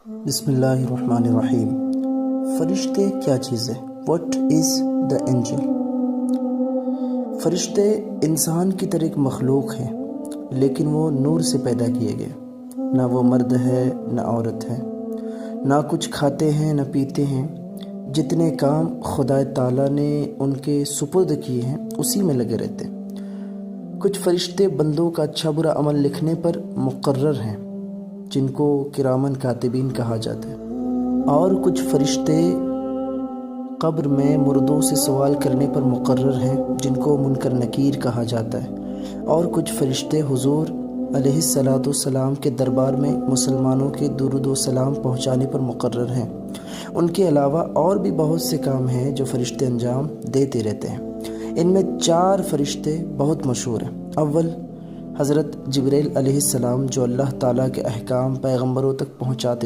بسم اللہ الرحمن الرحیم۔ فرشتے کیا چیز ہے؟ What is the angel? فرشتے انسان کی طرح ایک مخلوق ہیں، لیکن وہ نور سے پیدا کیے گئے۔ نہ وہ مرد ہے نہ عورت ہے، نہ کچھ کھاتے ہیں نہ پیتے ہیں۔ جتنے کام خدا تعالیٰ نے ان کے سپرد کیے ہیں اسی میں لگے رہتے ہیں۔ کچھ فرشتے بندوں کا اچھا برا عمل لکھنے پر مقرر ہیں، جن کو کرامن کاتبین کہا جاتا ہے، اور کچھ فرشتے قبر میں مردوں سے سوال کرنے پر مقرر ہیں، جن کو منکر نکیر کہا جاتا ہے، اور کچھ فرشتے حضور علیہ السلام کے دربار میں مسلمانوں کے درود و سلام پہنچانے پر مقرر ہیں۔ ان کے علاوہ اور بھی بہت سے کام ہیں جو فرشتے انجام دیتے رہتے ہیں۔ ان میں 4 فرشتے بہت مشہور ہیں۔ اول حضرت جبرائیل علیہ السلام، جو اللہ تعالیٰ کے احکام پیغمبروں تک پہنچاتے